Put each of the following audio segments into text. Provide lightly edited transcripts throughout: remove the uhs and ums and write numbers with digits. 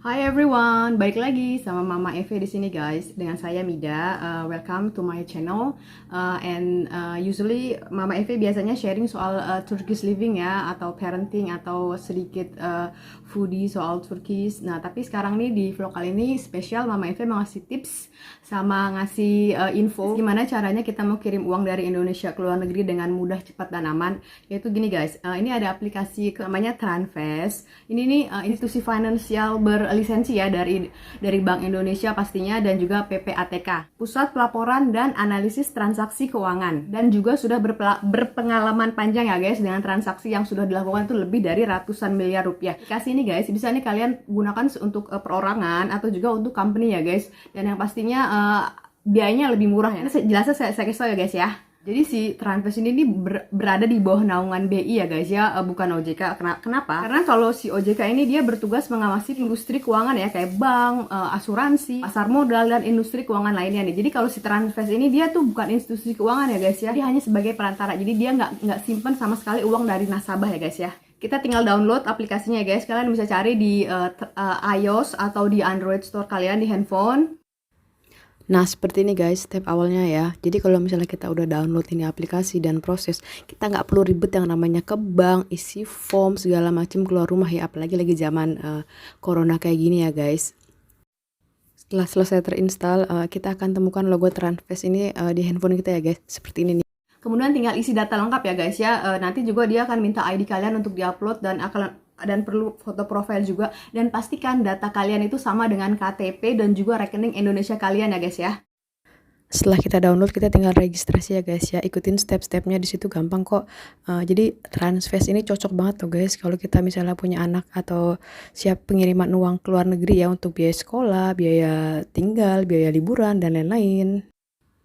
Hi everyone, balik lagi sama Mama Eve di sini guys. Dengan saya Mida. Welcome to my channel. Usually Mama Eve biasanya sharing soal Turkish living ya, atau parenting atau sedikit foodie soal Turkish. Nah, tapi sekarang nih di vlog kali ini spesial Mama Eve mau ngasih tips sama ngasih info gimana caranya kita mau kirim uang dari Indonesia ke luar negeri dengan mudah, cepat dan aman. Yaitu gini guys, ini ada aplikasi namanya Transfest. Ini nih institusi finansial berlisensi ya dari Bank Indonesia pastinya, dan juga PPATK, Pusat Pelaporan dan Analisis Transaksi Keuangan, dan juga sudah berpengalaman panjang ya guys dengan transaksi yang sudah dilakukan itu lebih dari ratusan miliar rupiah. Aplikasi ini guys bisa nih kalian gunakan untuk perorangan atau juga untuk company ya guys, dan yang pastinya biayanya lebih murah ya. Ini jelasnya saya kasih tau ya guys ya. Jadi si Transfest ini berada di bawah naungan BI ya guys ya, bukan OJK. Kenapa? Karena kalau si OJK ini dia bertugas mengawasi industri keuangan ya, kayak bank, asuransi, pasar modal, dan industri keuangan lainnya nih. Jadi kalau si Transfest ini dia tuh bukan institusi keuangan ya guys ya, dia hanya sebagai perantara. Jadi dia nggak simpen sama sekali uang dari nasabah ya guys ya. Kita tinggal download aplikasinya ya guys. Kalian bisa cari di iOS atau di Android Store kalian di handphone. Nah, seperti ini guys, step awalnya ya. Jadi kalau misalnya kita udah download ini aplikasi dan proses, kita nggak perlu ribet yang namanya ke bank, isi form, segala macam, keluar rumah ya. Apalagi lagi zaman corona kayak gini ya guys. Setelah selesai terinstall, kita akan temukan logo Transfest ini di handphone kita ya guys. Seperti ini nih. Kemudian tinggal isi data lengkap ya guys ya. Nanti juga dia akan minta ID kalian untuk diupload dan perlu foto profil juga, dan pastikan data kalian itu sama dengan KTP dan juga rekening Indonesia kalian ya guys ya. Setelah kita download, kita tinggal registrasi ya guys ya. Ikutin step-stepnya, di situ gampang kok. Jadi Transfest ini cocok banget tuh guys kalau kita misalnya punya anak atau siap pengiriman uang ke luar negeri ya, untuk biaya sekolah, biaya tinggal, biaya liburan dan lain-lain.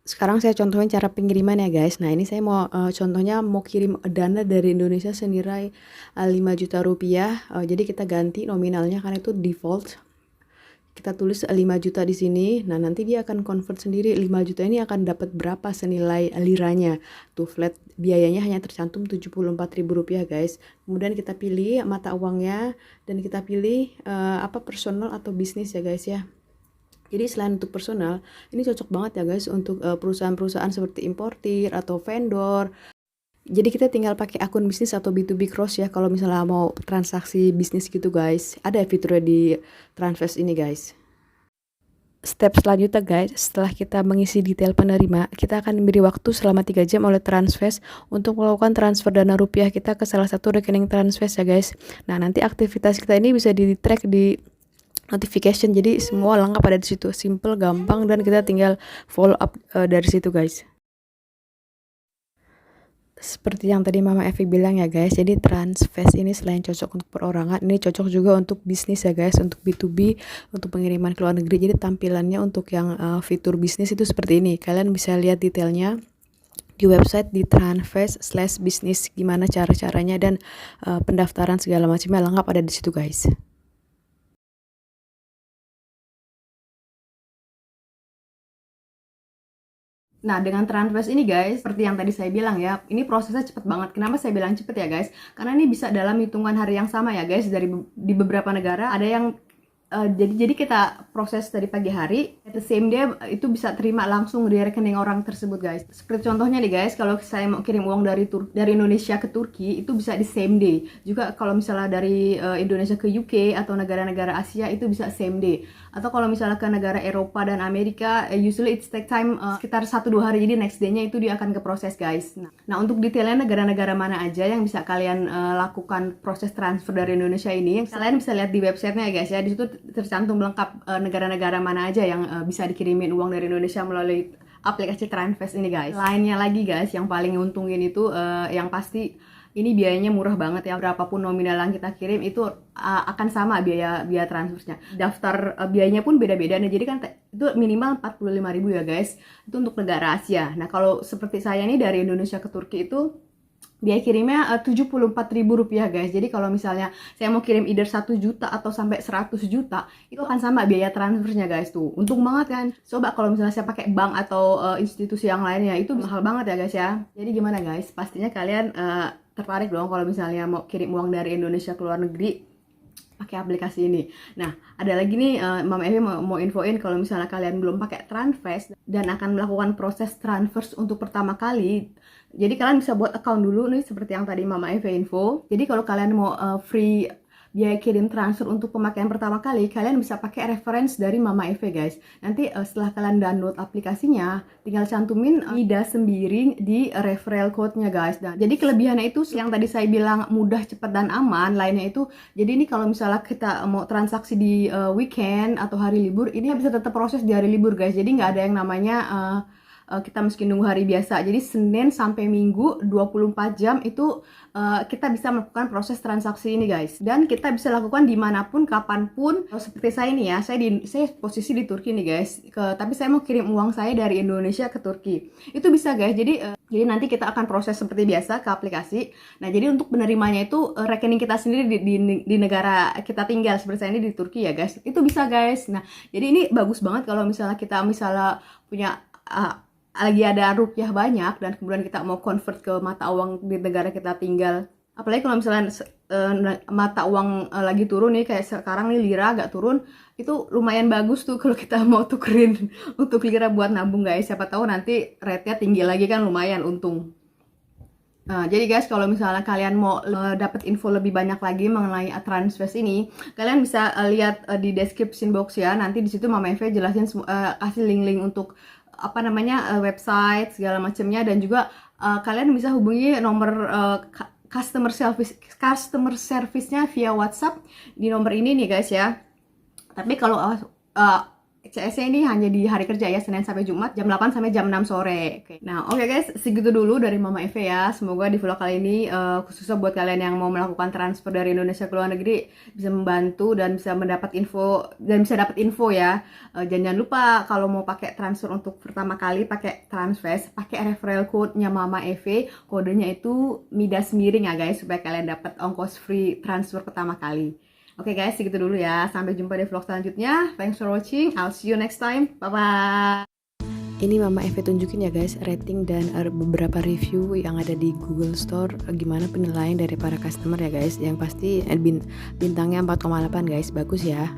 Sekarang saya contohin cara pengiriman ya guys. Nah, ini saya mau contohnya mau kirim dana dari Indonesia senilai 5 juta rupiah. Jadi kita ganti nominalnya karena itu default. Kita tulis 5 juta di sini. Nah, nanti dia akan convert sendiri 5 juta ini akan dapat berapa senilai liranya. Tuh flat biayanya hanya tercantum Rp74.000 guys. Kemudian kita pilih mata uangnya dan kita pilih personal atau bisnis ya guys ya. Jadi selain untuk personal, ini cocok banget ya guys untuk perusahaan-perusahaan seperti importir atau vendor. Jadi kita tinggal pakai akun bisnis atau B2B cross ya kalau misalnya mau transaksi bisnis gitu guys. Ada fiturnya di Transfest ini guys. Step selanjutnya guys, setelah kita mengisi detail penerima, kita akan diberi waktu selama 3 jam oleh Transfest untuk melakukan transfer dana rupiah kita ke salah satu rekening Transfest ya guys. Nah, nanti aktivitas kita ini bisa di-track di notification, jadi semua lengkap ada di situ, simple, gampang, dan kita tinggal follow up dari situ guys. Seperti yang tadi Mama Evi bilang ya guys, jadi Transfest ini selain cocok untuk perorangan, ini cocok juga untuk bisnis ya guys, untuk B2B, untuk pengiriman ke luar negeri. Jadi tampilannya untuk yang fitur bisnis itu seperti ini. Kalian bisa lihat detailnya di website di transfest/bisnis, gimana cara-caranya dan pendaftaran segala macamnya lengkap ada di situ guys. Nah, dengan Transfest ini guys, seperti yang tadi saya bilang ya, ini prosesnya cepet banget. Kenapa saya bilang cepet ya guys? Karena ini bisa dalam hitungan hari yang sama ya guys, di beberapa negara ada yang jadi kita proses dari pagi hari, at the same day itu bisa terima langsung di rekening orang tersebut guys. Seperti contohnya nih guys, kalau saya mau kirim uang dari Indonesia ke Turki itu bisa di same day. Juga kalau misalnya dari Indonesia ke UK atau negara-negara Asia itu bisa same day. Atau kalau misalnya ke negara Eropa dan Amerika, usually it take time sekitar 1-2 hari, jadi next day-nya itu dia akan ke proses guys. Nah, untuk detailnya negara-negara mana aja yang bisa kalian lakukan proses transfer dari Indonesia ini, kalian bisa lihat di websitenya ya guys ya. Di situ tercantum lengkap negara-negara mana aja yang bisa dikirimin uang dari Indonesia melalui aplikasi Transfest ini guys. Lainnya lagi guys, yang paling nguntungin itu yang pasti ini biayanya murah banget ya. Berapapun nominal yang kita kirim itu akan sama biaya transfernya. Daftar biayanya pun beda-beda. Nah, jadi kan itu minimal 45.000 ya guys. Itu untuk negara Asia. Nah, kalau seperti saya nih dari Indonesia ke Turki itu biaya kirimnya Rp74.000 guys. Jadi kalau misalnya saya mau kirim either 1 juta atau sampai 100 juta, itu akan sama biaya transfernya guys tuh. Untung banget kan. Coba kalau misalnya saya pakai bank atau institusi yang lainnya, itu mahal banget ya guys ya. Jadi gimana guys? Pastinya kalian tertarik dong kalau misalnya mau kirim uang dari Indonesia ke luar negeri. pakai aplikasi ini. Nah, ada lagi nih Mama Evi mau infoin kalau misalnya kalian belum pakai Transfast dan akan melakukan proses transfer untuk pertama kali. Jadi kalian bisa buat account dulu nih seperti yang tadi Mama Evi info. Jadi kalau kalian mau free biaya kirim transfer untuk pemakaian pertama kali, kalian bisa pakai reference dari Mama Eve guys. Nanti setelah kalian download aplikasinya, tinggal cantumin Mida sendiri di referral code-nya guys. Dan jadi kelebihannya itu yang tadi saya bilang mudah, cepat dan aman. Lainnya itu, jadi ini kalau misalnya kita mau transaksi di weekend atau hari libur, ini bisa tetap proses di hari libur guys. Jadi nggak ada yang namanya kita mesti nunggu hari biasa. Jadi Senin sampai Minggu 24 jam itu kita bisa melakukan proses transaksi ini guys. Dan kita bisa lakukan dimanapun, kapanpun. Seperti saya ini ya, saya posisi di Turki nih guys. Tapi saya mau kirim uang saya dari Indonesia ke Turki. Itu bisa guys. Jadi nanti kita akan proses seperti biasa ke aplikasi. Nah jadi untuk penerimanya itu rekening kita sendiri di negara kita tinggal. Seperti saya ini di Turki ya guys. Itu bisa guys. Nah jadi ini bagus banget kalau misalnya kita punya lagi ada rupiah banyak dan kemudian kita mau convert ke mata uang di negara kita tinggal. Apalagi kalau misalnya mata uang lagi turun nih, kayak sekarang nih lira agak turun, itu lumayan bagus tuh kalau kita mau tukerin untuk lira buat nabung guys. Siapa tahu nanti rate-nya tinggi lagi kan, lumayan untung. Nah, jadi guys, kalau misalnya kalian mau dapat info lebih banyak lagi mengenai Transfast ini, kalian bisa lihat di description box ya. Nanti di situ Mama Eve jelasin kasih link-link untuk website segala macamnya, dan juga kalian bisa hubungi nomor customer service-nya via WhatsApp di nomor ini nih guys ya. Tapi kalau CS-nya ini hanya di hari kerja ya, Senin sampai Jumat jam 8 sampai jam 6 sore. Oke. Nah, oke guys, segitu dulu dari Mama Eve ya. Semoga di vlog kali ini khususnya buat kalian yang mau melakukan transfer dari Indonesia ke luar negeri bisa membantu dan bisa dapat info ya. Jangan lupa kalau mau pakai transfer untuk pertama kali pakai Transfast, pakai referral code-nya Mama Eve. Kodenya itu Mida Semiring ya guys, supaya kalian dapat ongkos free transfer pertama kali. Oke guys, segitu dulu ya. Sampai jumpa di vlog selanjutnya. Thanks for watching. I'll see you next time. Bye-bye. Ini Mama Eve tunjukin ya guys, rating dan beberapa review yang ada di Google Store. Gimana penilaian dari para customer ya guys. Yang pasti bintangnya 4,8 guys. Bagus ya.